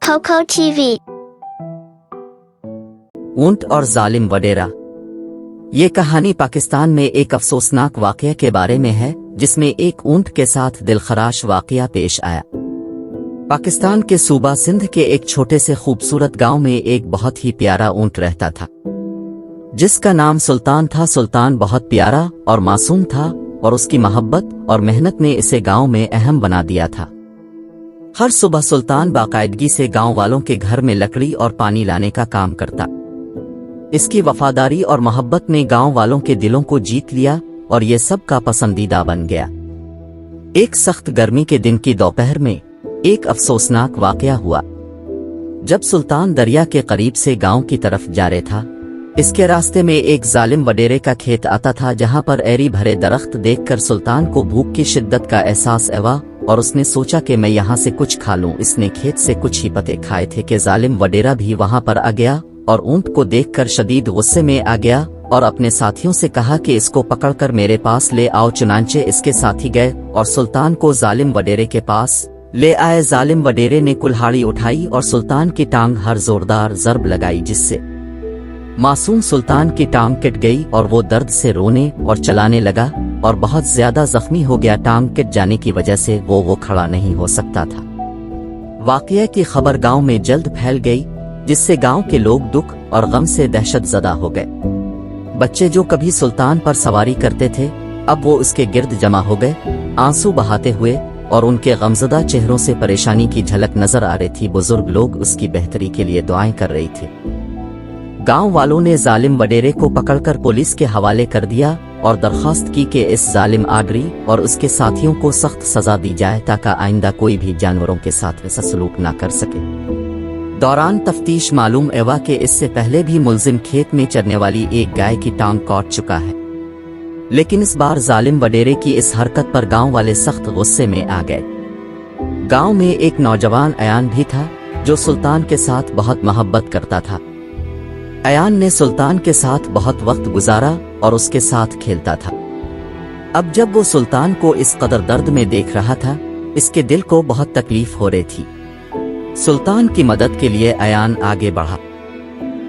Coco TV। ऊंट और जालिम वडेरा। ये कहानी पाकिस्तान में एक अफसोसनाक वाकया के बारे में है, जिसमें एक ऊंट के साथ दिलखराश वाकया पेश आया। पाकिस्तान के सूबा सिंध के एक छोटे से खूबसूरत गांव में एक बहुत ही प्यारा ऊंट रहता था, जिसका नाम सुल्तान था। सुल्तान बहुत प्यारा और मासूम था और उसकी मोहब्बत और मेहनत ने इसे गांव में अहम बना दिया था। हर सुबह सुल्तान बाकायदगी से गांव वालों के घर में लकड़ी और पानी लाने का काम करता। इसकी वफादारी और मोहब्बत ने गांव वालों के दिलों को जीत लिया और ये सबका पसंदीदा बन गया। एक सख्त गर्मी के दिन की दोपहर में एक अफसोसनाक वाकया हुआ। जब सुल्तान दरिया के करीब से गांव की तरफ जा रहा था, इसके रास्ते में एक जालिम वडेरे का खेत आता था, जहां पर एरी भरे दरख्त देखकर सुल्तान को भूख की शिद्दत का एहसास हुआ और उसने सोचा कि मैं यहाँ से कुछ खा लूं। इसने खेत से कुछ ही पत्ते खाए थे कि जालिम वडेरा भी वहां पर आ गया और ऊंट को देखकर शदीद गुस्से में आ गया और अपने साथियों से कहा कि इसको पकड़कर मेरे पास ले आओ। चुनांचे इसके साथी गए और सुल्तान को जालिम वडेरे के पास ले आए। जालिम वडेरे ने कुल्हाड़ी उठाई और सुल्तान की टांग हर जोरदार जर्ब लगाई, जिससे मासूम सुल्तान की टांग कट गई और वो दर्द से रोने और चलाने लगा और बहुत ज्यादा जख्मी हो गया। टांग कट जाने की वजह से वो खड़ा नहीं हो सकता था। वाकये की खबर गांव में जल्द फैल गई, जिससे गांव के लोग दुख और गम से दहशत ज़दा हो गए। बच्चे जो कभी सुल्तान पर सवारी करते थे, अब वो उसके गिर्द जमा हो गए, आंसू बहाते हुए, और उनके गमज़दा चेहरों से परेशानी की झलक नजर आ रही थी। बुजुर्ग लोग उसकी बेहतरी के लिए दुआएं कर रही थी। गांव वालों ने जालिम वडेरे को पकड़कर पुलिस के हवाले कर दिया और दरखास्त की कि इस जालिम आदमी और उसके साथियों को सख्त सजा दी जाए, ताकि आइंदा कोई भी जानवरों के साथ वैसा सलूक ना कर सके। दौरान तफ्तीश मालूम हुआ कि इससे पहले भी मुलजिम खेत में चरने वाली एक गाय की टांग काट चुका है, लेकिन इस बार जालिम वडेरे की इस हरकत पर गांव वाले सख्त गुस्से में आ गए। गांव में एक नौजवान अयान भी था, जो सुल्तान के साथ बहुत मोहब्बत करता था। अयान ने सुल्तान के साथ बहुत वक्त गुजारा और उसके साथ खेलता था। अब जब वो सुल्तान को इस कदर दर्द में देख रहा था, इसके दिल को बहुत तकलीफ हो रही थी। सुल्तान की मदद के लिए अयान आगे बढ़ा।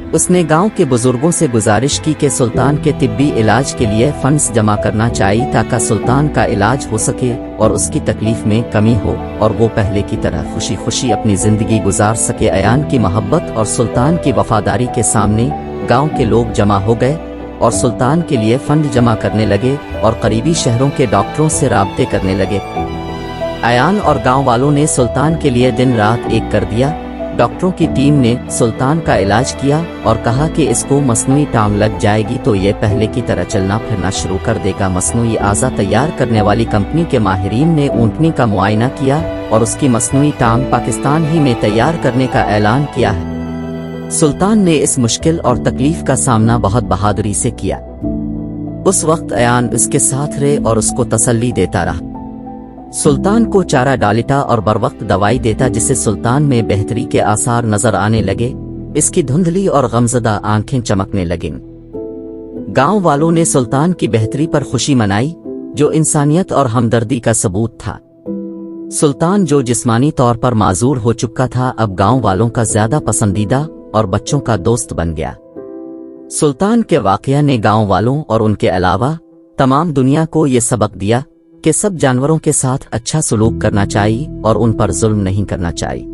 उसने गांव के बुजुर्गों से गुजारिश की कि सुल्तान के तिब्बी इलाज के लिए फंड्स जमा करना चाहिए, ताकि सुल्तान का इलाज हो सके और उसकी तकलीफ में कमी हो और वो पहले की तरह खुशी खुशी अपनी जिंदगी गुजार सके। अयान की मोहब्बत और सुल्तान की वफादारी के सामने गांव के लोग जमा हो गए और सुल्तान के लिए फंड जमा करने लगे और करीबी शहरों के डॉक्टरों से राब्ते करने लगे। अयान और गांव वालों ने सुल्तान के लिए दिन रात एक कर दिया। डॉक्टरों की टीम ने सुल्तान का इलाज किया और कहा कि इसको मसनूई टांग लग जाएगी तो ये पहले की तरह चलना फिरना शुरू कर देगा। मसनूई आज़ा तैयार करने वाली कंपनी के माहिरीन ने ऊँटनी का मुआयना किया और उसकी मसनूई टांग पाकिस्तान ही में तैयार करने का ऐलान किया है। सुल्तान ने इस मुश्किल और तकलीफ का सामना बहुत बहादुरी से किया। उस वक्त अयान उसके साथ रहे और उसको तसल्ली देता रहा। सुल्तान को चारा डालता और बरवक्त दवाई देता, जिससे सुल्तान में बेहतरी के आसार नजर आने लगे। इसकी धुंधली और गमज़दा आंखें चमकने लगीं। गांव वालों ने सुल्तान की बेहतरी पर खुशी मनाई, जो इंसानियत और हमदर्दी का सबूत था। सुल्तान जो जिस्मानी तौर पर माजूर हो चुका था, अब गांव वालों का ज्यादा पसंदीदा और बच्चों का दोस्त बन गया। सुल्तान के वाकया ने गांव वालों और उनके अलावा तमाम दुनिया को ये सबक दिया कि सब जानवरों के साथ अच्छा सलूक करना चाहिए और उन पर जुल्म नहीं करना चाहिए।